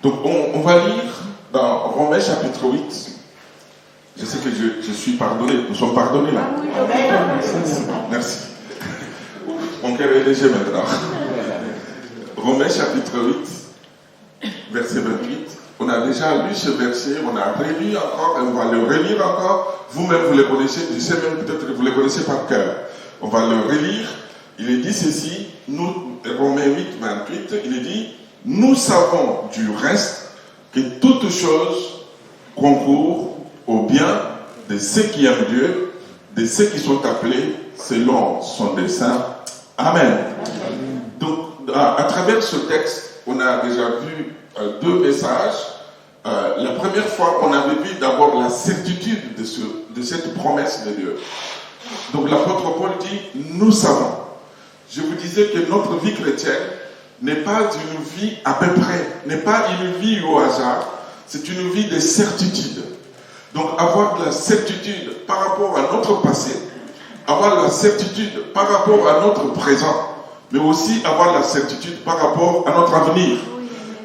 Donc on va lire dans Romains chapitre 8. Je sais que je suis pardonné. Nous sommes pardonnés là. Merci. Mon cœur est léger maintenant. Romains chapitre 8, verset 28. On a déjà lu ce verset, on a relu encore, et on va le relire encore. Vous-même, vous le connaissez, je sais même peut-être que vous le connaissez par cœur. On va le relire. Il est dit ceci, Romains 8, 28, il est dit, nous savons du reste que toutes choses concourent au bien de ceux qui aiment Dieu, de ceux qui sont appelés selon son dessein. Amen. Donc, à travers ce texte, on a déjà vu deux messages. La première fois, on avait vu d'abord la certitude de cette promesse de Dieu. Donc l'apôtre Paul dit, nous savons. Je vous disais que notre vie chrétienne n'est pas une vie à peu près, n'est pas une vie au hasard, c'est une vie de certitude. Donc avoir de la certitude par rapport à notre passé, avoir de la certitude par rapport à notre présent, mais aussi avoir de la certitude par rapport à notre avenir.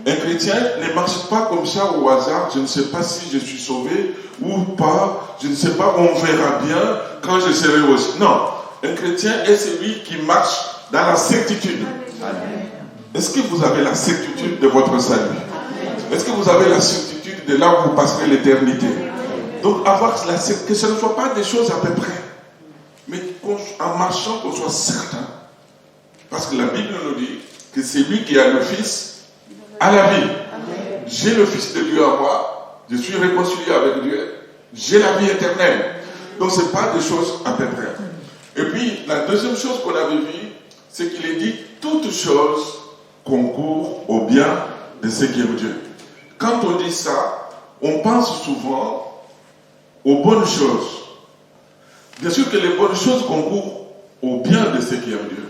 Un chrétien ne marche pas comme ça au hasard, je ne sais pas si je suis sauvé ou pas, je ne sais pas, on verra bien quand je serai aussi. Non, un chrétien est celui qui marche dans la certitude. Est-ce que vous avez la certitude de votre salut? Est-ce que vous avez la certitude de là où vous passerez l'éternité? Donc avoir la certitude, que ce ne soit pas des choses à peu près, mais en marchant qu'on soit certain. Parce que la Bible nous dit que c'est lui qui a le Fils à la vie. J'ai le Fils de Dieu à moi, je suis réconcilié avec Dieu, j'ai la vie éternelle. Donc ce n'est pas des choses à peu près. Et puis la deuxième chose qu'on avait vue, c'est qu'il est dit toutes choses concourent au bien de ceux qui aiment Dieu. Quand on dit ça, on pense souvent aux bonnes choses. Bien sûr que les bonnes choses concourent au bien de ceux qui aiment Dieu.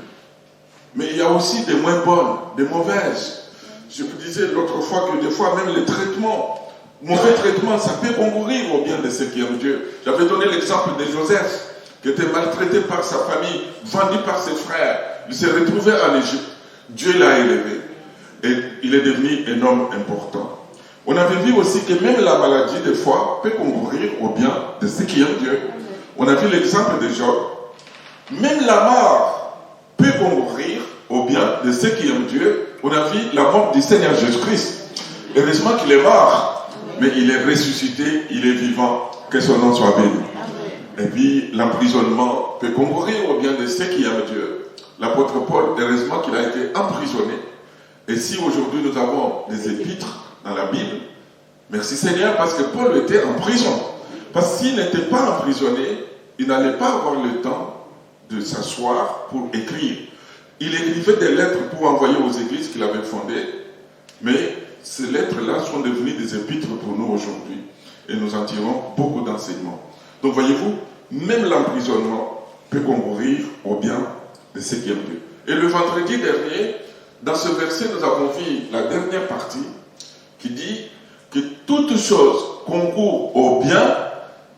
Mais il y a aussi des moins bonnes, des mauvaises. Je vous disais l'autre fois que des fois même les traitements, mauvais traitements, ça peut concourir au bien de ceux qui aiment Dieu. J'avais donné l'exemple de Joseph, qui était maltraité par sa famille, vendu par ses frères. Il s'est retrouvé en Égypte. Dieu l'a élevé. Et il est devenu un homme important. On avait vu aussi que même la maladie, des fois, peut concourir au bien de ceux qui aiment Dieu. On a vu l'exemple de Job. Même la mort peut concourir au bien de ceux qui aiment Dieu. On a vu la mort du Seigneur Jésus-Christ. Heureusement qu'il est mort, mais il est ressuscité, il est vivant. Que son nom soit béni. Et puis l'emprisonnement peut concourir au bien de ceux qui aiment Dieu. L'apôtre Paul, heureusement qu'il a été emprisonné. Et si aujourd'hui nous avons des épîtres dans la Bible, merci Seigneur, parce que Paul était en prison. Parce que s'il n'était pas emprisonné, il n'allait pas avoir le temps de s'asseoir pour écrire. Il écrivait des lettres pour envoyer aux églises qu'il avait fondées, mais ces lettres-là sont devenues des épîtres pour nous aujourd'hui. Et nous en tirons beaucoup d'enseignements. Donc voyez-vous, même l'emprisonnement peut concourir au bien de ceux qui aiment Dieu. Et le vendredi dernier, dans ce verset, nous avons vu la dernière partie qui dit que toutes choses concourent au bien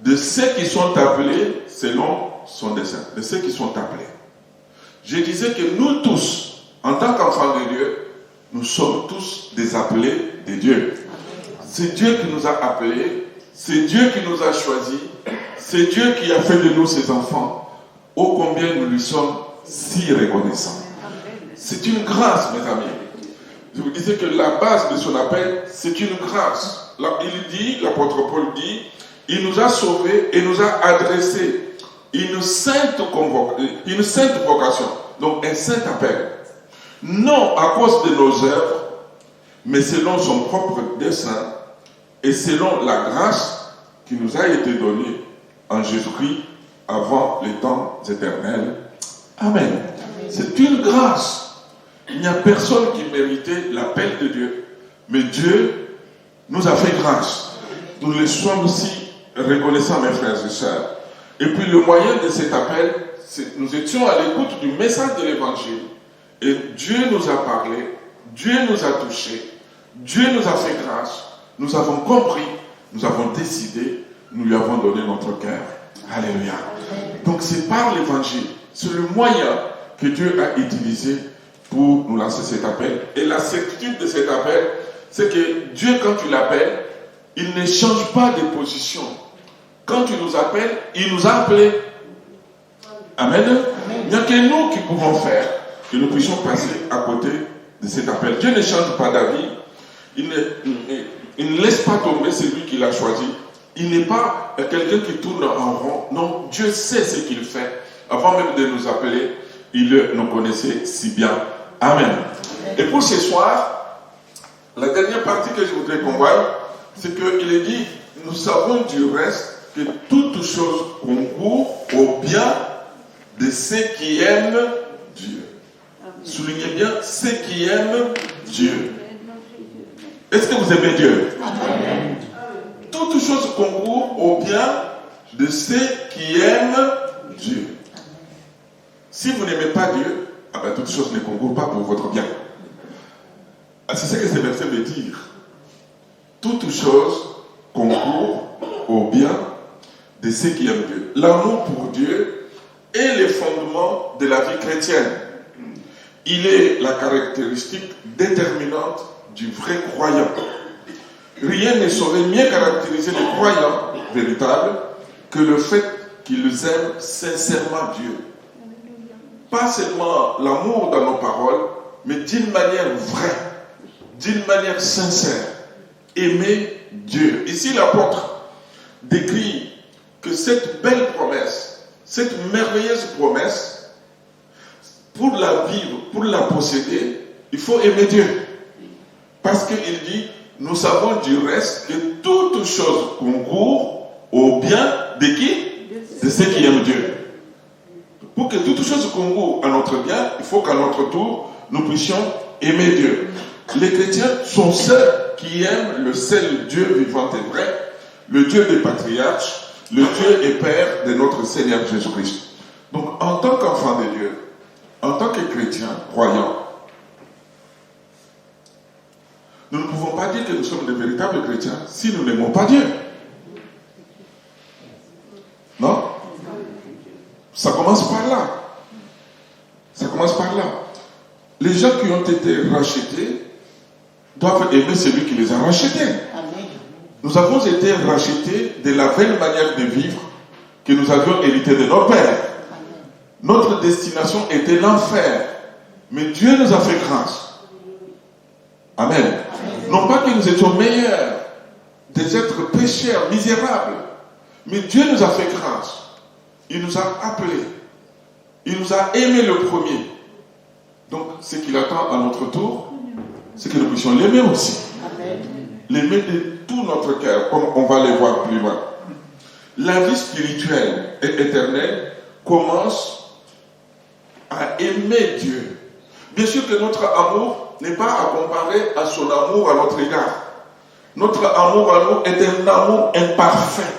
de ceux qui sont appelés selon son dessein, de ceux qui sont appelés. Je disais que nous tous, en tant qu'enfants de Dieu, nous sommes tous des appelés de Dieu. C'est Dieu qui nous a appelés, c'est Dieu qui nous a choisis, c'est Dieu qui a fait de nous ses enfants. Ô combien nous lui sommes si reconnaissants. C'est une grâce, mes amis. Je vous disais que la base de son appel, c'est une grâce. Là, il dit, l'apôtre Paul dit, il nous a sauvés et nous a adressé une sainte vocation, donc un saint appel. Non à cause de nos œuvres, mais selon son propre dessein et selon la grâce qui nous a été donnée en Jésus-Christ avant les temps éternels. Amen. C'est une grâce. Il n'y a personne qui méritait l'appel de Dieu. Mais Dieu nous a fait grâce. Nous le sommes aussi reconnaissants, mes frères et sœurs. Et puis le moyen de cet appel, c'est nous étions à l'écoute du message de l'évangile. Et Dieu nous a parlé, Dieu nous a touchés, Dieu nous a fait grâce. Nous avons compris, nous avons décidé, nous lui avons donné notre cœur. Alléluia. Donc c'est par l'évangile, c'est le moyen que Dieu a utilisé pour nous lancer cet appel. Et la certitude de cet appel, c'est que Dieu, quand tu l'appelles, il ne change pas de position. Quand tu nous appelles, il nous a appelés. Amen. Il n'y a que nous qui pouvons faire que nous puissions passer à côté de cet appel. Dieu ne change pas d'avis. Il ne laisse pas tomber celui qu'il a choisi. Il n'est pas quelqu'un qui tourne en rond. Non, Dieu sait ce qu'il fait. Avant même de nous appeler, il nous connaissait si bien. Amen. Et pour ce soir, la dernière partie que je voudrais qu'on voie, c'est qu'il est dit, nous savons du reste que toutes choses concourent au bien de ceux qui aiment Dieu. Soulignez bien, ceux qui aiment Dieu. Est-ce que vous aimez Dieu? Amen. Toutes choses concourent au bien de ceux qui aiment Dieu. Si vous n'aimez pas Dieu, toutes choses ne concourent pas pour votre bien. C'est ce que ce verset veut dire. Toutes choses concourent au bien de ceux qui aiment Dieu. L'amour pour Dieu est le fondement de la vie chrétienne. Il est la caractéristique déterminante du vrai croyant. Rien ne saurait mieux caractériser les croyants véritables que le fait qu'ils aiment sincèrement Dieu. Pas seulement l'amour dans nos paroles, mais d'une manière vraie, d'une manière sincère. Aimer Dieu. Ici, l'apôtre décrit que cette belle promesse, cette merveilleuse promesse, pour la vivre, pour la posséder, il faut aimer Dieu. Parce qu'il dit, nous savons du reste que toutes choses concourent au bien de qui? De ceux qui aiment Dieu. Pour que toutes choses concourent à notre bien, il faut qu'à notre tour, nous puissions aimer Dieu. Les chrétiens sont ceux qui aiment le seul Dieu vivant et vrai, le Dieu des patriarches, le Dieu et Père de notre Seigneur Jésus-Christ. Donc, en tant qu'enfant de Dieu, en tant que chrétien, croyant, nous ne pouvons pas dire que nous sommes de véritables chrétiens si nous n'aimons pas Dieu. Non? Ça commence par là. Ça commence par là. Les gens qui ont été rachetés doivent aimer celui qui les a rachetés. Amen. Nous avons été rachetés de la vaine manière de vivre que nous avions hérité de nos pères. Amen. Notre destination était l'enfer. Mais Dieu nous a fait grâce. Amen. Amen. Non pas que nous étions meilleurs, des êtres pécheurs, misérables. Mais Dieu nous a fait grâce. Il nous a appelés. Il nous a aimés le premier. Donc, ce qu'il attend à notre tour, c'est que nous puissions l'aimer aussi. Amen. L'aimer de tout notre cœur, comme on va le voir plus loin. La vie spirituelle et éternelle commence à aimer Dieu. Bien sûr que notre amour n'est pas à comparer à son amour à notre égard. Notre amour à nous est un amour imparfait.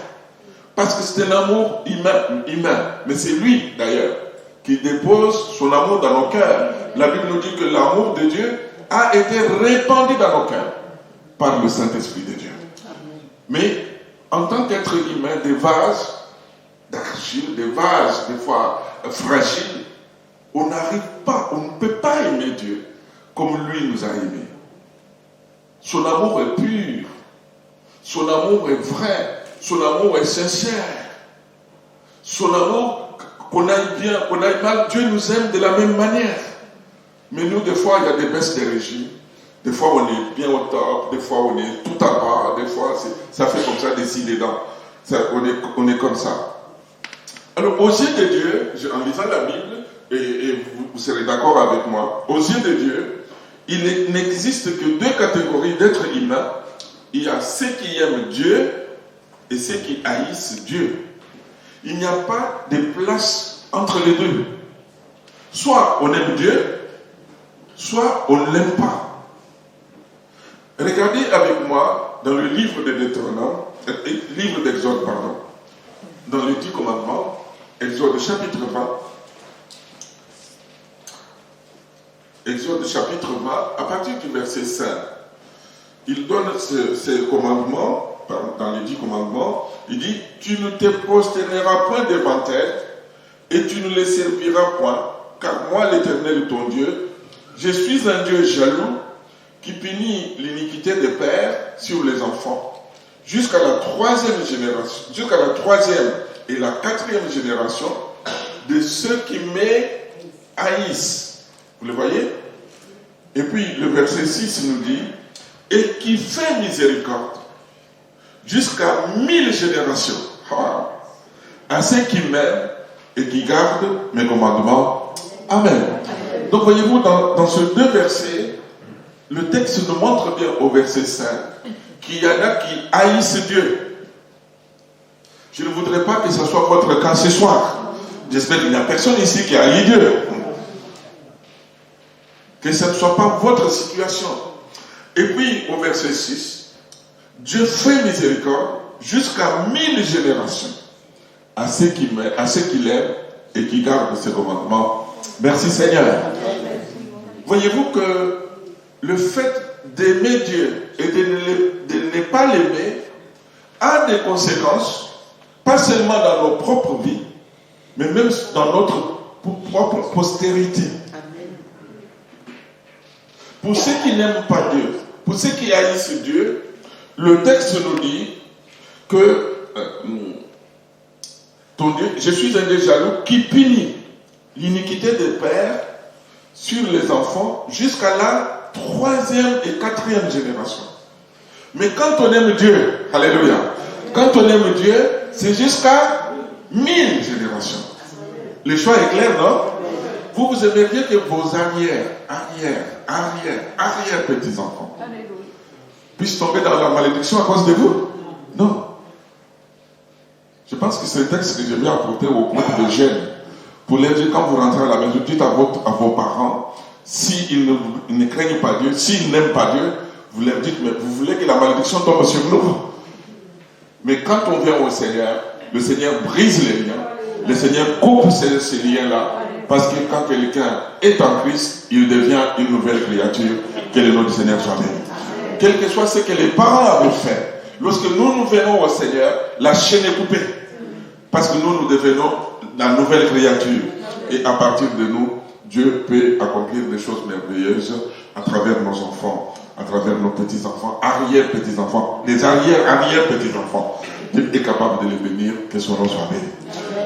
Parce que c'est un amour humain. Mais c'est lui, d'ailleurs, qui dépose son amour dans nos cœurs. La Bible nous dit que l'amour de Dieu a été répandu dans nos cœurs par le Saint-Esprit de Dieu. Mais en tant qu'être humain, des vases d'argile, des vases des fois fragiles, on n'arrive pas, on ne peut pas aimer Dieu comme lui nous a aimés. Son amour est pur, son amour est vrai, son amour est sincère. Son amour, qu'on aille bien, qu'on aille mal, Dieu nous aime de la même manière. Mais nous, des fois, il y a des baisses de régime. Des fois, on est bien au top. Des fois, on est tout à bas. Des fois, ça fait comme ça des scies des dents. On est comme ça. Alors, aux yeux de Dieu, en lisant la Bible, et vous serez d'accord avec moi, aux yeux de Dieu, il n'existe que deux catégories d'êtres humains. Il y a ceux qui aiment Dieu et ceux qui haïssent Dieu. Il n'y a pas de place entre les deux. Soit on aime Dieu, soit on ne l'aime pas. Regardez avec moi dans le livre de Deutéronome, livre d'Exode, pardon, dans les 10 commandements, Exode chapitre 20. Exode chapitre 20, à partir du verset 5. Il donne ces commandements, dans les 10 commandements, il dit, tu ne te prosterneras point devant elles, et tu ne les serviras point, car moi, l'Éternel ton Dieu, je suis un Dieu jaloux, qui punit l'iniquité des pères sur les enfants, jusqu'à la troisième génération, jusqu'à la troisième et la quatrième génération de ceux qui m'haïssent. Vous le voyez? Et puis le verset 6 nous dit, et qui fait miséricorde jusqu'à 1000 générations à ceux qui m'aiment et qui gardent mes commandements. Amen. Donc voyez-vous, dans ces deux versets, le texte nous montre bien au verset 5 qu'il y en a qui haïssent Dieu. Je ne voudrais pas que ce soit votre cas ce soir. J'espère qu'il n'y a personne ici qui haït Dieu. Que ce ne soit pas votre situation. Et puis au verset 6, Dieu fait miséricorde jusqu'à 1000 générations à ceux qui l'aiment et qui gardent ses commandements. Merci Seigneur. Voyez-vous que le fait d'aimer Dieu et de ne pas l'aimer a des conséquences, pas seulement dans nos propres vies, mais même dans notre propre postérité. Pour ceux qui n'aiment pas Dieu, pour ceux qui haïssent Dieu, le texte nous dit que ton Dieu, je suis un Dieu jaloux qui punit l'iniquité des pères sur les enfants jusqu'à la troisième et quatrième génération. Mais quand on aime Dieu, alléluia, quand on aime Dieu, c'est jusqu'à 1000 générations. Le choix est clair, non? Vous aimeriez que vos arrière petits-enfants puissent tomber dans la malédiction à cause de vous? Non. Je pense que c'est le texte que j'aime bien apporter au groupe de jeunes. Pour leur dire, quand vous rentrez à la maison, dites à vos parents, s'ils ne craignent pas Dieu, s'ils n'aiment pas Dieu, vous leur dites, mais vous voulez que la malédiction tombe sur nous? Mais quand on vient au Seigneur, le Seigneur brise les liens, le Seigneur coupe ces liens-là, parce que quand quelqu'un est en Christ, il devient une nouvelle créature. Que le nom du Seigneur soit béni. Quel que soit ce que les parents avaient fait, lorsque nous venons au Seigneur, la chaîne est coupée. Parce que nous devenons la nouvelle créature. Et à partir de nous, Dieu peut accomplir des choses merveilleuses à travers nos enfants, à travers nos petits-enfants, arrière-petits-enfants, les arrière-petits-enfants. Dieu est capable de les bénir, que son nom soit béni.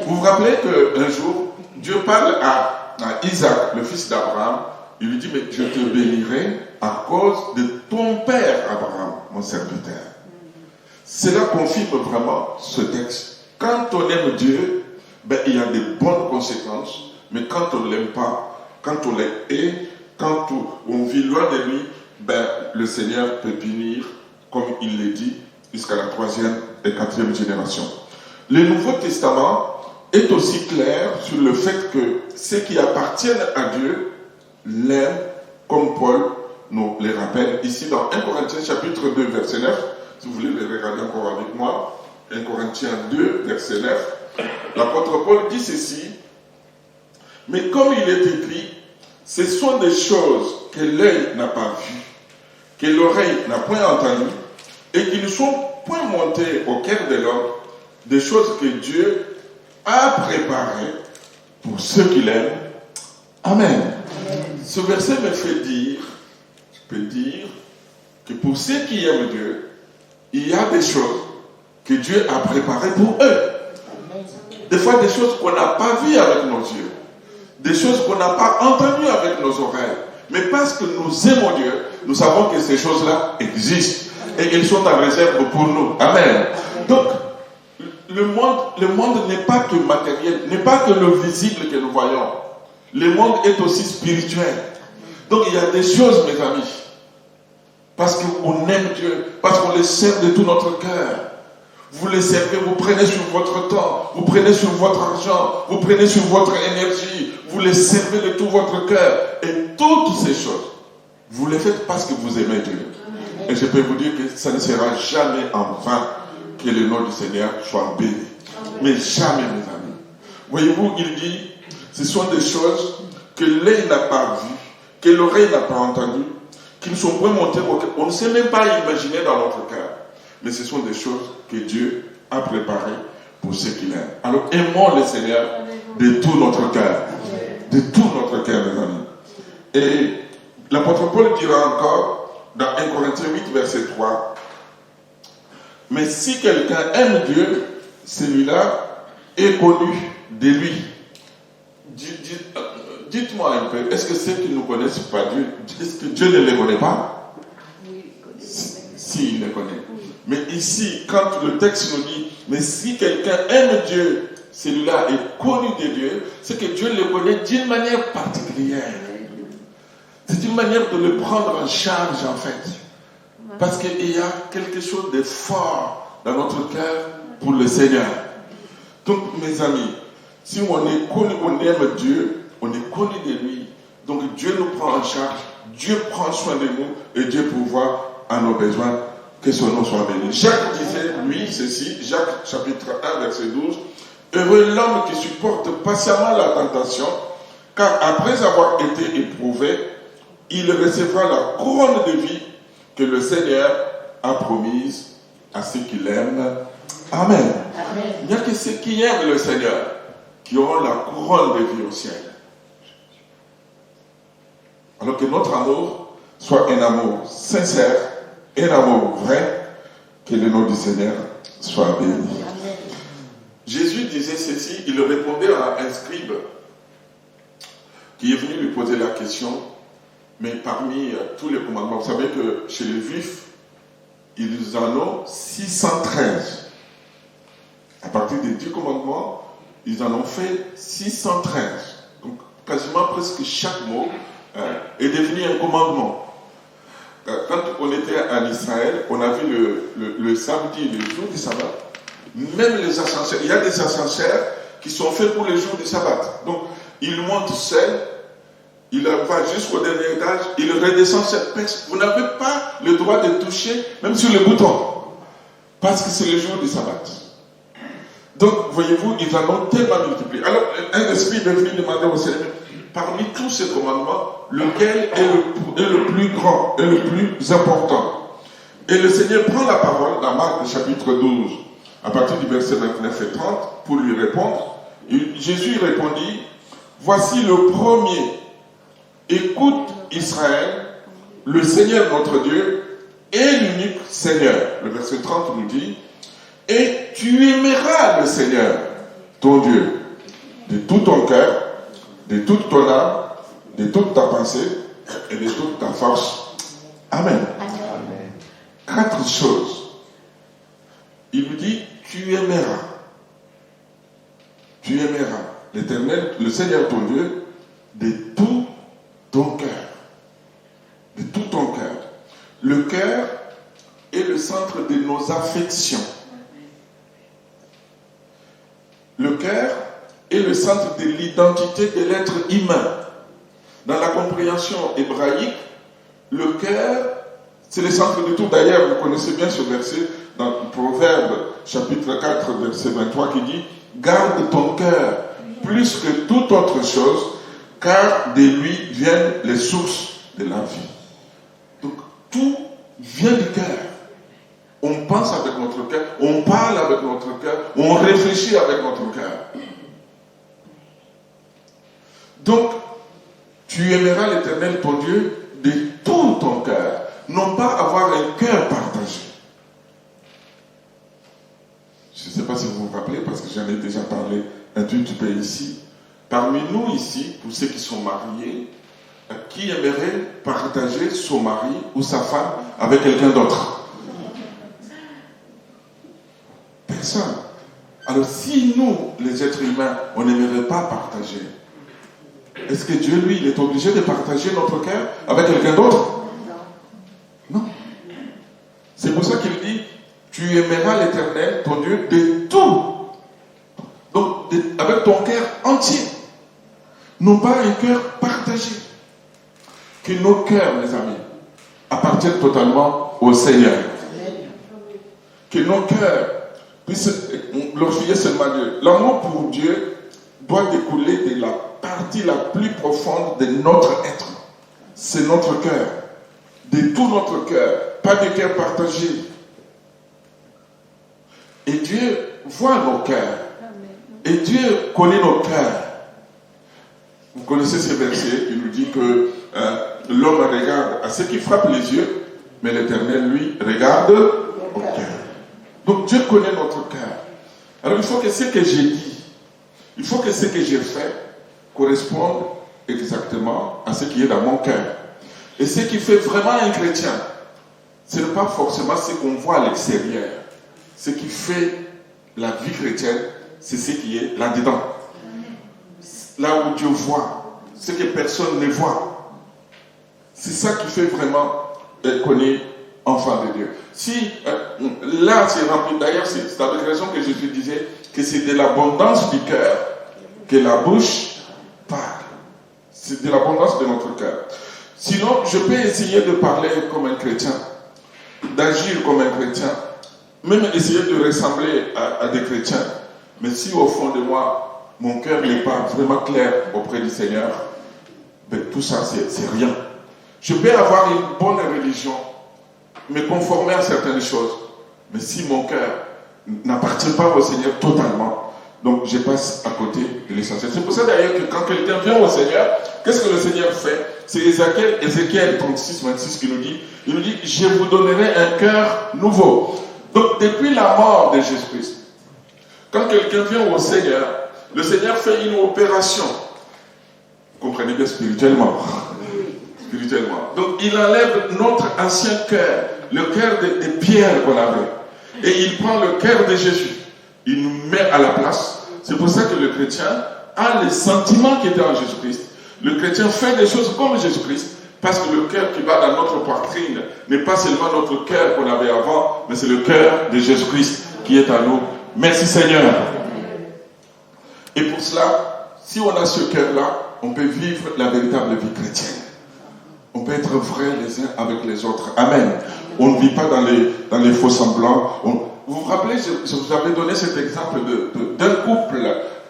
Vous vous rappelez qu'un jour, Dieu parle à Isaac, le fils d'Abraham. Il lui dit, mais je te bénirai à cause de ton père Abraham, mon serviteur. Cela confirme vraiment ce texte. Quand on aime Dieu, il y a des bonnes conséquences. Mais quand on ne l'aime pas, quand on l'hait, quand on vit loin de lui, le Seigneur peut punir, comme il l'a dit, jusqu'à la troisième et quatrième génération. Le Nouveau Testament est aussi clair sur le fait que ceux qui appartiennent à Dieu l'aiment, comme Paul nous les rappelle ici dans 1 Corinthiens chapitre 2 verset 9. Si vous voulez les regarder encore avec moi, 1 Corinthiens 2 verset 9, l'apôtre Paul dit ceci: mais comme il est écrit, ce sont des choses que l'œil n'a pas vues, que l'oreille n'a point entendues, et qui ne sont point montées au cœur de l'homme, des choses que Dieu a préparées pour ceux qui l'aiment. Amen. Ce verset me fait dire, je peux dire, que pour ceux qui aiment Dieu, il y a des choses que Dieu a préparées pour eux. Des fois, des choses qu'on n'a pas vues avec nos yeux, des choses qu'on n'a pas entendues avec nos oreilles. Mais parce que nous aimons Dieu, nous savons que ces choses-là existent et elles sont en réserve pour nous. Amen. Donc, le monde n'est pas que matériel, n'est pas que le visible que nous voyons. Le monde est aussi spirituel. Donc il y a des choses, mes amis, parce qu'on aime Dieu, parce qu'on le sert de tout notre cœur. Vous le servez, vous prenez sur votre temps, vous prenez sur votre argent, vous prenez sur votre énergie, vous le servez de tout votre cœur. Et toutes ces choses, vous les faites parce que vous aimez Dieu. Et je peux vous dire que ça ne sera jamais en vain que le nom du Seigneur soit béni. Mais jamais, mes amis. Voyez-vous, il dit, ce sont des choses que l'œil n'a pas vues, que l'oreille n'a pas entendues, qui ne sont pas montées au cœur. On ne sait même pas imaginer dans notre cœur. Mais ce sont des choses que Dieu a préparées pour ceux qui l'aiment. Alors aimons le Seigneur de tout notre cœur. De tout notre cœur, mes amis. Et l'apôtre Paul dira encore dans 1 Corinthiens 8, verset 3. Mais si quelqu'un aime Dieu, celui-là est connu de lui. Dites-moi un peu, est-ce que ceux qui ne connaissent pas Dieu, est-ce que Dieu ne les connaît pas? Oui, il connaît. Si, il les connaît. Mais ici, quand le texte nous dit, mais si quelqu'un aime Dieu, celui-là est connu de Dieu, c'est que Dieu le connaît d'une manière particulière. C'est une manière de le prendre en charge, en fait. Parce qu'il y a quelque chose de fort dans notre cœur pour le Seigneur. Donc, mes amis, si on est connu, on aime Dieu, on est connu de lui. Donc, Dieu nous prend en charge, Dieu prend soin de nous et Dieu pourvoit à nos besoins. Que son nom soit béni. Jacques disait, lui, ceci, Jacques chapitre 1, verset 12, heureux l'homme qui supporte patiemment la tentation, car après avoir été éprouvé, il recevra la couronne de vie que le Seigneur a promise à ceux qui l'aiment. Amen. Amen. Il n'y a que ceux qui aiment le Seigneur qui auront la couronne de vie au ciel. Alors que notre amour soit un amour sincère, un amour vrai, que le nom du Seigneur soit béni. Amen. Jésus disait ceci, il répondait à un scribe qui est venu lui poser la question, mais parmi tous les commandements, vous savez que chez les Juifs, ils en ont 613. À partir des 10 commandements, ils en ont fait 613. Donc quasiment presque chaque mot est devenu un commandement. Quand on était en Israël, on a vu le samedi, le jour du sabbat, même les ascenseurs, il y a des ascenseurs qui sont faits pour les jours du sabbat. Donc, il monte seul, il va jusqu'au dernier étage, il redescend cette piste. Vous n'avez pas le droit de toucher, même sur le bouton, parce que c'est le jour du sabbat. Donc, voyez-vous, ils en ont tellement multiplié. Alors, un esprit est venu demander au Seigneur, parmi tous ces commandements, lequel est le plus grand et le plus important? Et le Seigneur prend la parole dans Marc chapitre 12, à partir du verset 29 et 30, pour lui répondre. Et Jésus répondit, voici le premier. Écoute Israël, le Seigneur notre Dieu est l'unique Seigneur. Le verset 30 nous dit, et tu aimeras le Seigneur, ton Dieu, de tout ton cœur, de toute ton âme, de toute ta pensée et de toute ta force. Amen. Amen. 4 choses. Il lui dit, tu aimeras. Tu aimeras l'Éternel, le Seigneur ton Dieu, de tout ton cœur. De tout ton cœur. Le cœur est le centre de nos affections. Le cœur est le centre de l'identité de l'être humain. Dans la compréhension hébraïque, le cœur, c'est le centre de tout. D'ailleurs, vous connaissez bien ce verset dans le Proverbe, chapitre 4, verset 23, qui dit « Garde ton cœur plus que toute autre chose, car de lui viennent les sources de la vie. » Donc, tout vient du cœur. On pense avec notre cœur, on parle avec notre cœur, on réfléchit avec notre cœur. Donc, tu aimeras l'Éternel ton Dieu de tout ton cœur, non pas avoir un cœur partagé. Je ne sais pas si vous vous rappelez, parce que j'en ai déjà parlé un tout petit peu ici. Parmi nous ici, pour ceux qui sont mariés, qui aimerait partager son mari ou sa femme avec quelqu'un d'autre? Personne. Alors si nous, les êtres humains, on n'aimerait pas partager, est-ce que Dieu, lui, il est obligé de partager notre cœur avec quelqu'un d'autre? Non. C'est pour ça qu'il dit, tu aimeras l'Éternel, ton Dieu, de tout. Donc, avec ton cœur entier. Non pas un cœur partagé. Que nos cœurs, mes amis, appartiennent totalement au Seigneur. Que nos cœurs puissent glorifier seulement Dieu. L'amour pour Dieu doit découler de la partie la plus profonde de notre être. C'est notre cœur. De tout notre cœur. Pas de cœur partagé. Et Dieu voit nos cœurs. Et Dieu connaît nos cœurs. Vous connaissez ce verset qui nous dit que l'homme regarde à ce qui frappe les yeux, Mais l'Éternel, lui, regarde au cœur. Donc Dieu connaît notre cœur. Alors il faut que ce que j'ai dit, il faut que ce que j'ai fait corresponde exactement à ce qui est dans mon cœur. Et ce qui fait vraiment un chrétien, ce n'est pas forcément ce qu'on voit à l'extérieur. Ce qui fait la vie chrétienne, c'est ce qui est là-dedans. Là où Dieu voit, ce que personne ne voit. C'est ça qui fait vraiment qu'on est enfant de Dieu. Si là c'est rempli, d'ailleurs c'est avec raison que Jésus disait que c'est de l'abondance du cœur que la bouche parle. C'est de l'abondance de notre cœur. Sinon, je peux essayer de parler comme un chrétien, d'agir comme un chrétien, même essayer de ressembler à des chrétiens. Mais si au fond de moi, mon cœur n'est pas vraiment clair auprès du Seigneur, ben, tout ça, c'est rien. Je peux avoir une bonne religion, me conformer à certaines choses, mais si mon cœur n'appartient pas au Seigneur totalement, donc je passe à côté de l'essentiel. C'est pour ça d'ailleurs que quand quelqu'un vient au Seigneur, qu'est-ce que le Seigneur fait? C'est Ézéchiel 36, 26 qui nous dit, il nous dit, je vous donnerai un cœur nouveau. Donc depuis la mort de Jésus-Christ, quand quelqu'un vient au Seigneur, le Seigneur fait une opération. Vous comprenez bien spirituellement. Spirituellement. Donc il enlève notre ancien cœur, le cœur des pierres qu'on avait. Et il prend le cœur de Jésus. Il nous met à la place. C'est pour ça que le chrétien a les sentiments qui étaient en Jésus-Christ. Le chrétien fait des choses comme Jésus-Christ. Parce que le cœur qui bat dans notre poitrine n'est pas seulement notre cœur qu'on avait avant, mais c'est le cœur de Jésus-Christ qui est à nous. Merci Seigneur. Et pour cela, si on a ce cœur-là, on peut vivre la véritable vie chrétienne. On peut être vrai les uns avec les autres. Amen. On ne vit pas dans les faux semblants. Vous vous rappelez, je vous avais donné cet exemple d'un couple,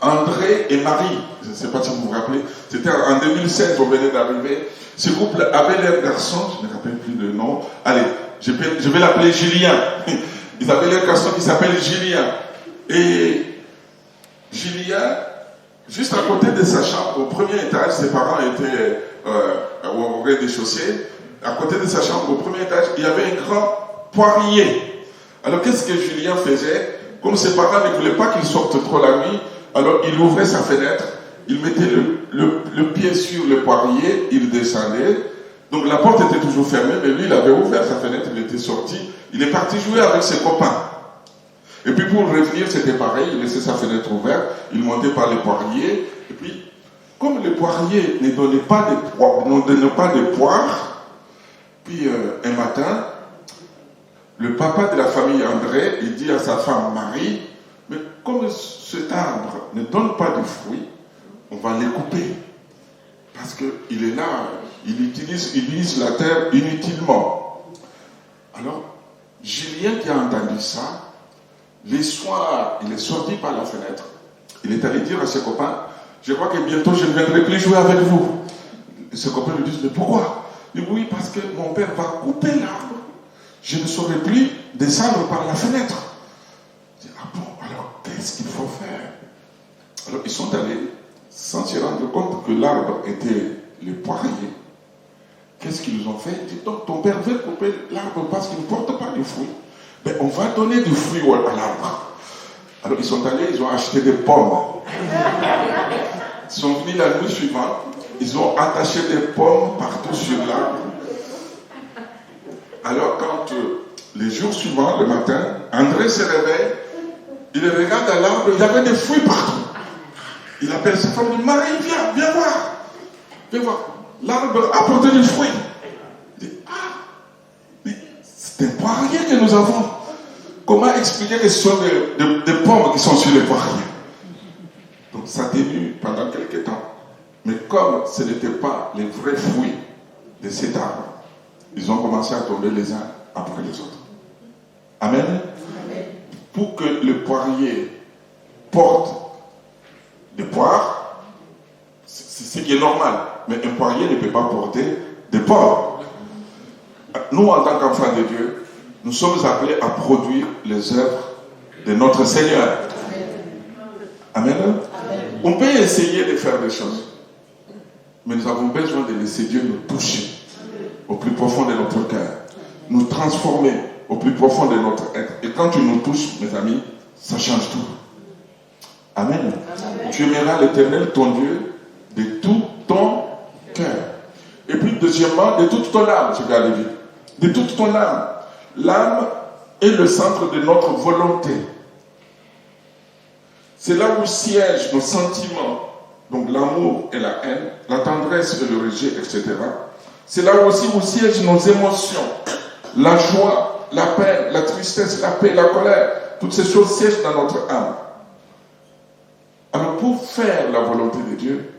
André et Marie. Je ne sais pas si vous vous rappelez. C'était en 2016, on venait d'arriver. Ce couple avait leur garçon, je ne me rappelle plus le nom. Allez, je vais l'appeler Julien. Ils avaient leur garçon qui s'appelle Julien. Et Julien, juste à côté de sa chambre, au premier étage, ses parents étaient au rez-de-chaussée. À côté de sa chambre, au premier étage, il y avait un grand poirier. Alors qu'est-ce que Julien faisait? Comme ses parents ne voulaient pas qu'il sorte trop la nuit, alors il ouvrait sa fenêtre, il mettait le pied sur le poirier, il descendait. Donc la porte était toujours fermée, mais lui il avait ouvert sa fenêtre, il était sorti, il est parti jouer avec ses copains. Et puis pour revenir, c'était pareil, il laissait sa fenêtre ouverte, il montait par les poiriers, et puis comme le poirier ne donnait pas de poires, puis un matin, le papa de la famille André, il dit à sa femme Marie, mais comme cet arbre ne donne pas de fruits, on va les couper. Parce qu'il est là, il utilise la terre inutilement. Alors, Julien qui a entendu ça, les soirs, il est sorti par la fenêtre. Il est allé dire à ses copains, je crois que bientôt je ne viendrai plus jouer avec vous. Et ses copains lui disent, mais pourquoi? Il dit, oui, parce que mon père va couper l'arbre. Je ne saurais plus descendre par la fenêtre. Je dis, ah bon, alors qu'est-ce qu'il faut faire? Alors ils sont allés, sans se rendre compte que l'arbre était le poirier. Qu'est-ce qu'ils ont fait? Ils disent, donc ton père veut couper l'arbre parce qu'il ne porte pas de fruits. Mais on va donner du fruit à l'arbre. Alors ils sont allés, ils ont acheté des pommes. Ils sont venus la nuit suivante, ils ont attaché des pommes partout sur l'arbre. Alors quand les jours suivants, le matin, André se réveille, il regarde à l'arbre, il y avait des fruits partout. Il appelle sa femme, il dit, Marie, viens voir. Viens voir. L'arbre a porté des fruits. Il dit, ah, mais c'est un poirier que nous avons. Comment expliquer que ce sont des pommes qui sont sur les poiriers? Donc ça tenu pendant quelques temps. Mais comme ce n'était pas les vrais fruits de cet arbre, ils ont commencé à tomber les uns après les autres. Amen. Amen. Pour que le poirier porte des poires, c'est ce qui est normal. Mais un poirier ne peut pas porter des pommes. Nous, en tant qu'enfants de Dieu, nous sommes appelés à produire les œuvres de notre Seigneur. Amen. Amen. On peut essayer de faire des choses, mais nous avons besoin de laisser Dieu nous toucher au plus profond de notre cœur. nous transformer au plus profond de notre être. Et quand tu nous touches, mes amis, ça change tout. Amen. Amen. Tu aimeras l'Éternel, ton Dieu, de tout ton cœur. Et puis, deuxièmement, de toute ton âme, je vais aller vite. De toute ton âme. L'âme est le centre de notre volonté. C'est là où siègent nos sentiments, donc l'amour et la haine, la tendresse et le rejet, etc. C'est là aussi où siègent nos émotions, la joie, la peine, la tristesse, la paix, la colère. Toutes ces choses siègent dans notre âme. Alors pour faire la volonté de Dieu,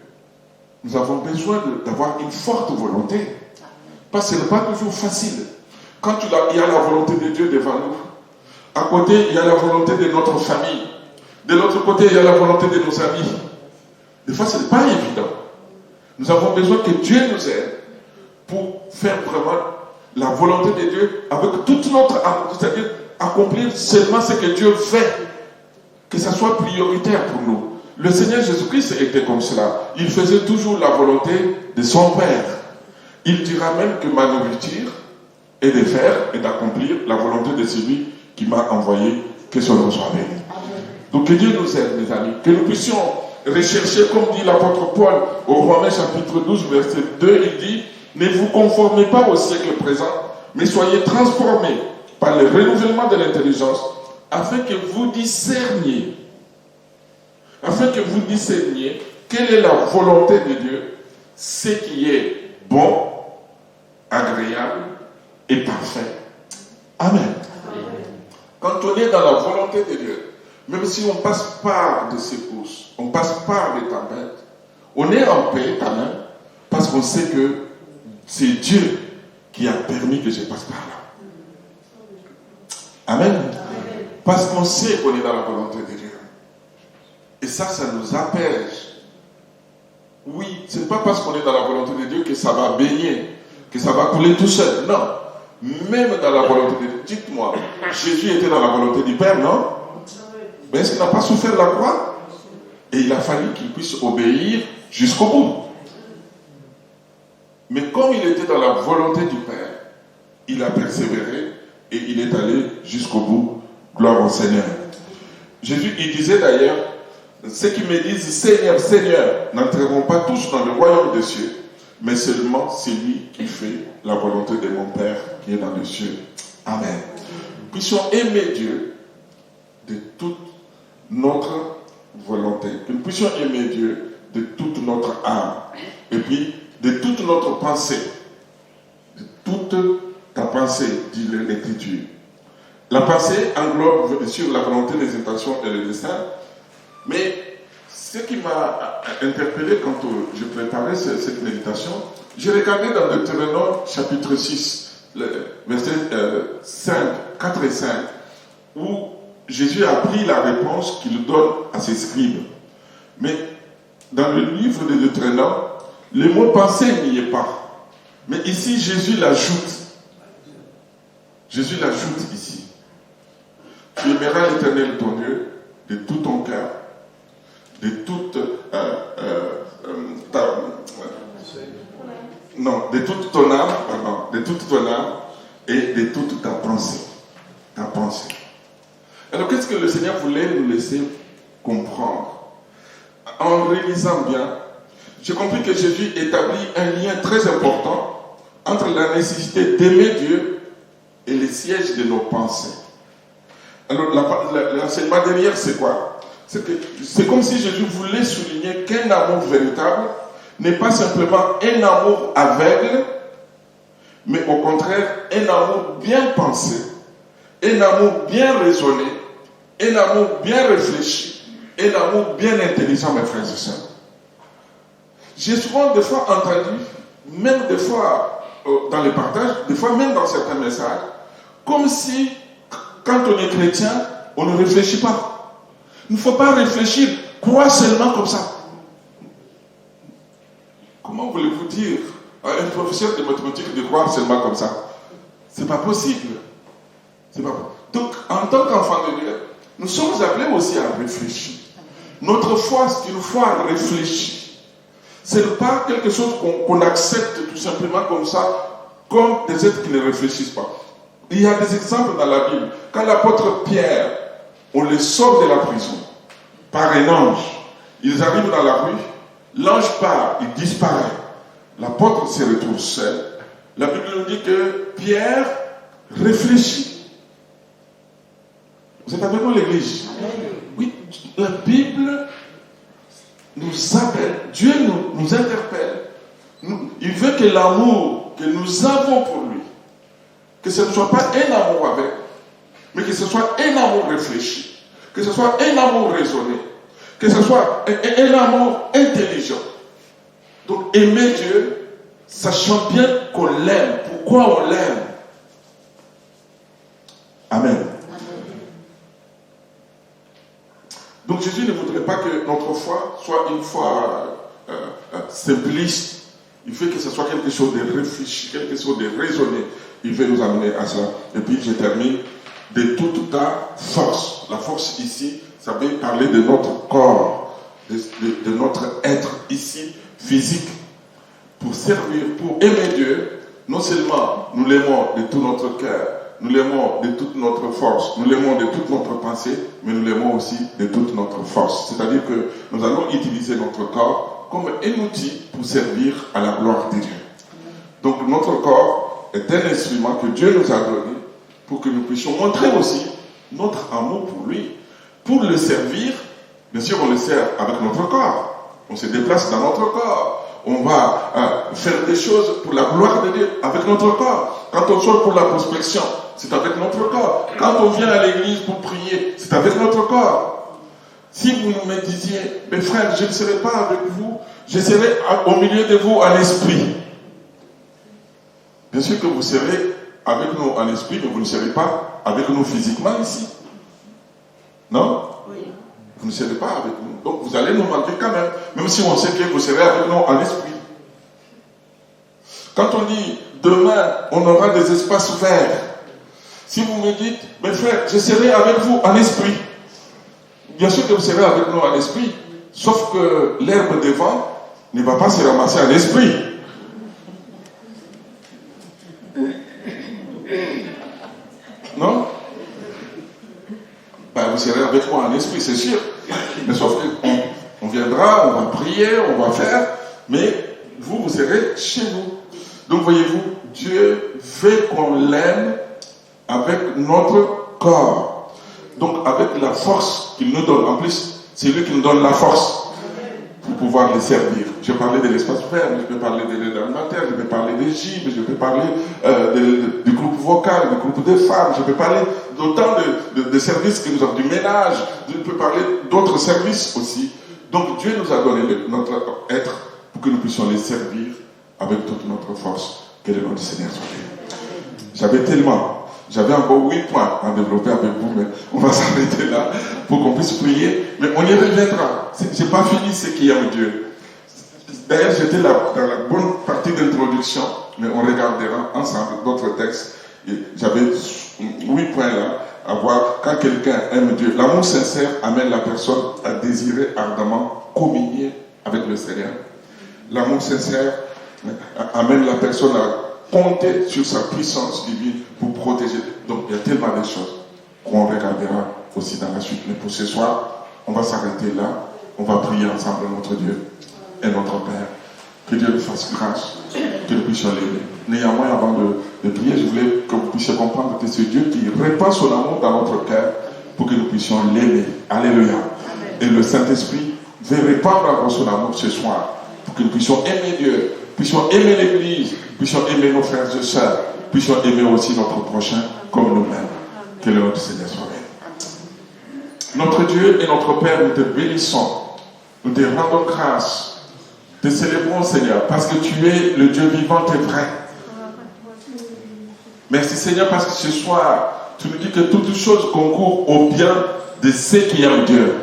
nous avons besoin d'avoir une forte volonté. Parce que ce n'est pas toujours facile. Quand il y a la volonté de Dieu devant nous, à côté, il y a la volonté de notre famille. De l'autre côté, il y a la volonté de nos amis. Des fois, ce n'est pas évident. Nous avons besoin que Dieu nous aide pour faire vraiment la volonté de Dieu avec toute notre âme, c'est-à-dire accomplir seulement ce que Dieu fait, que ça soit prioritaire pour nous. Le Seigneur Jésus-Christ était comme cela. Il faisait toujours la volonté de son Père. Il dira même que ma nourriture est de faire et d'accomplir la volonté de celui qui m'a envoyé, que son nom soit béni. Donc que Dieu nous aide, mes amis, que nous puissions rechercher, comme dit l'apôtre Paul au Romains chapitre 12, verset 2, il dit, ne vous conformez pas au siècle présent, mais soyez transformés par le renouvellement de l'intelligence, afin que vous discerniez quelle est la volonté de Dieu, ce qui est bon, agréable et parfait. Amen. Quand on est dans la volonté de Dieu, même si on passe par des secousses, on passe par des tempêtes, on est en paix quand même, parce qu'on sait que c'est Dieu qui a permis que je passe par là. Amen. Parce qu'on sait qu'on est dans la volonté de Dieu. Et ça nous apaise. Oui, ce n'est pas parce qu'on est dans la volonté de Dieu que ça va baigner, que ça va couler tout seul. Non. Même dans la volonté de Dieu. Dites-moi, Jésus était dans la volonté du Père, non? Mais est-ce qu'il n'a pas souffert la croix? Et il a fallu qu'il puisse obéir jusqu'au bout. Mais comme il était dans la volonté du Père, il a persévéré et il est allé jusqu'au bout. Gloire au Seigneur. Jésus, il disait d'ailleurs, ceux qui me disent Seigneur, Seigneur, n'entreront pas tous dans le royaume des cieux, mais seulement celui qui fait la volonté de mon Père qui est dans les cieux. Amen. Puissions aimer Dieu de toute notre volonté. Que nous puissions aimer Dieu de toute notre âme. Et puis, de toute notre pensée. De toute ta pensée, dit l'Écriture. La pensée englobe bien sûr la volonté, les intentions et le dessein. Mais ce qui m'a interpellé quand je préparais cette méditation, j'ai regardé dans Deutéronome chapitre 6, versets 4 et 5, où Jésus a pris la réponse qu'il donne à ses scribes. Mais dans le livre de Deutéronome, le mot pensée n'y est pas. Mais ici, Jésus l'ajoute. Jésus l'ajoute ici. Tu aimeras l'Éternel ton Dieu de tout ton cœur, de toute de toute ton âme, de toute ton âme et de toute ta pensée. Ta pensée. Alors qu'est-ce que le Seigneur voulait nous laisser comprendre? En réalisant bien, j'ai compris que Jésus établit un lien très important entre la nécessité d'aimer Dieu et les sièges de nos pensées. Alors l'enseignement derrière c'est quoi? C'est comme si Jésus voulait souligner qu'un amour véritable n'est pas simplement un amour aveugle, mais au contraire un amour bien pensé, un amour bien raisonné, un amour bien réfléchi, un amour bien intelligent, mes frères et sœurs. J'ai souvent des fois entendu, même des fois dans les partages, des fois même dans certains messages, comme si quand on est chrétien, on ne réfléchit pas. Il ne faut pas réfléchir, croire seulement comme ça. Comment voulez-vous dire à un professeur de mathématiques de croire seulement comme ça? C'est pas possible. Donc, en tant qu'enfant de Dieu, nous sommes appelés aussi à réfléchir. Notre foi, c'est une foi réfléchie. Ce n'est pas quelque chose qu'on accepte tout simplement comme ça, comme des êtres qui ne réfléchissent pas. Il y a des exemples dans la Bible. Quand l'apôtre Pierre, on le sort de la prison par un ange, ils arrivent dans la rue, l'ange part, il disparaît. L'apôtre se retrouve seul. La Bible nous dit que Pierre réfléchit. Vous êtes avec moi, l'église? Oui, la Bible nous appelle, Dieu nous interpelle. Il veut que l'amour que nous avons pour lui, que ce ne soit pas un amour avec, mais que ce soit un amour réfléchi, que ce soit un amour raisonné, que ce soit un amour intelligent. Donc aimer Dieu, sachant bien qu'on l'aime. Pourquoi on l'aime? Amen. Donc Jésus ne voudrait pas que notre foi soit une foi simpliste. Il veut que ce soit quelque chose de réfléchi, quelque chose de raisonné. Il veut nous amener à cela. Et puis je termine. De toute ta force. La force ici, ça veut parler de notre corps, de notre être ici, physique. Pour servir, pour aimer Dieu, non seulement nous l'aimons de tout notre cœur, nous l'aimons de toute notre force, nous l'aimons de toute notre pensée, mais nous l'aimons aussi de toute notre force. C'est-à-dire que nous allons utiliser notre corps comme un outil pour servir à la gloire de Dieu. Donc notre corps est un instrument que Dieu nous a donné pour que nous puissions montrer aussi notre amour pour lui. Pour le servir, bien sûr on le sert avec notre corps. On se déplace dans notre corps. On va faire des choses pour la gloire de Dieu avec notre corps. Quand on sort pour la prospection, c'est avec notre corps. Quand on vient à l'église pour prier, c'est avec notre corps. Si vous me disiez, mes frères, je ne serai pas avec vous, je serai au milieu de vous en esprit. Bien sûr que vous serez avec nous en esprit, mais vous ne serez pas avec nous physiquement ici. Non? Oui. Vous ne serez pas avec nous. Donc vous allez nous manquer quand même si on sait que vous serez avec nous en esprit. Quand on dit demain, on aura des espaces verts. Si vous me dites, mes frères, je serai avec vous en esprit. Bien sûr que vous serez avec nous en esprit, sauf que l'herbe devant ne va pas se ramasser en esprit. Non? Ben, vous serez avec moi en esprit, c'est sûr. Mais sauf qu'on viendra, on va prier, on va faire, mais vous serez chez vous. Donc voyez-vous, Dieu veut qu'on l'aime avec notre corps. Donc avec la force qu'il nous donne. En plus, c'est lui qui nous donne la force pour pouvoir les servir. Je vais parler de l'espace vert, je vais parler de l'aide alimentaire, je vais parler des gîtes, je vais parler du groupe vocal, du groupe de femmes, je vais parler d'autant de services que nous avons, du ménage, je peux parler d'autres services aussi. Donc Dieu nous a donné notre être pour que nous puissions les servir avec toute notre force. Que le nom du Seigneur soit béni. J'avais encore 8 points à développer avec vous, mais on va s'arrêter là pour qu'on puisse prier. Mais on y reviendra. Je n'ai pas fini ce qui aime Dieu. D'ailleurs, j'étais là dans la bonne partie d'introduction, mais on regardera ensemble d'autres textes. J'avais 8 points là à voir. Quand quelqu'un aime Dieu, l'amour sincère amène la personne à désirer ardemment communier avec le Seigneur. L'amour sincère amène la personne à compter sur sa puissance divine pour protéger. Donc il y a tellement de choses qu'on regardera aussi dans la suite. Mais pour ce soir, on va s'arrêter là. On va prier ensemble notre Dieu et notre Père. Que Dieu nous fasse grâce, que nous puissions l'aimer. Néanmoins, avant de prier, je voulais que vous puissiez comprendre que c'est Dieu qui répand son amour dans notre cœur pour que nous puissions l'aimer. Alléluia. Et le Saint-Esprit veut répandre son amour ce soir pour que nous puissions aimer Dieu, puissions aimer l'Église, puissions aimer nos frères et sœurs, puissions aimer aussi notre prochain comme nous-mêmes. Que le nom du Seigneur soit béni. Notre Dieu et notre Père, nous te bénissons, nous te rendons grâce, te célébrons, Seigneur, parce que tu es le Dieu vivant et vrai. Merci, Seigneur, parce que ce soir, tu nous dis que toutes choses concourent au bien de ceux qui aiment Dieu.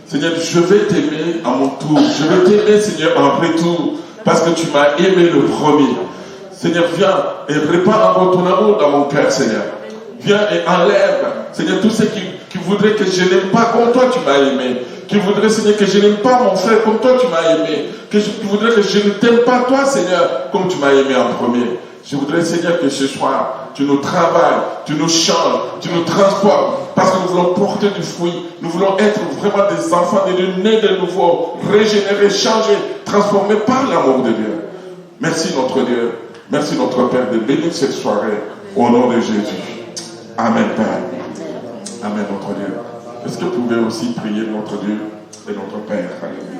Seigneur, je vais t'aimer à mon tour. Je vais t'aimer, Seigneur, en retour, parce que tu m'as aimé le premier. Seigneur, viens et répand encore ton amour dans mon cœur, Seigneur. Viens et enlève, Seigneur, tous ceux qui voudraient que je n'aime pas comme toi tu m'as aimé. Qui voudraient, Seigneur, que je n'aime pas mon frère comme toi tu m'as aimé. Qui voudraient que je ne t'aime pas toi, Seigneur, comme tu m'as aimé en premier. Je voudrais, Seigneur, que ce soir, tu nous travailles, tu nous changes, tu nous transformes, parce que nous voulons porter du fruit. Nous voulons être vraiment des enfants nés de nouveau, régénérés, changés, transformés par l'amour de Dieu. Merci notre Dieu. Merci notre Père de bénir cette soirée au nom de Jésus. Amen, Père. Amen, notre Dieu. Est-ce que vous pouvez aussi prier notre Dieu et notre Père? Alléluia.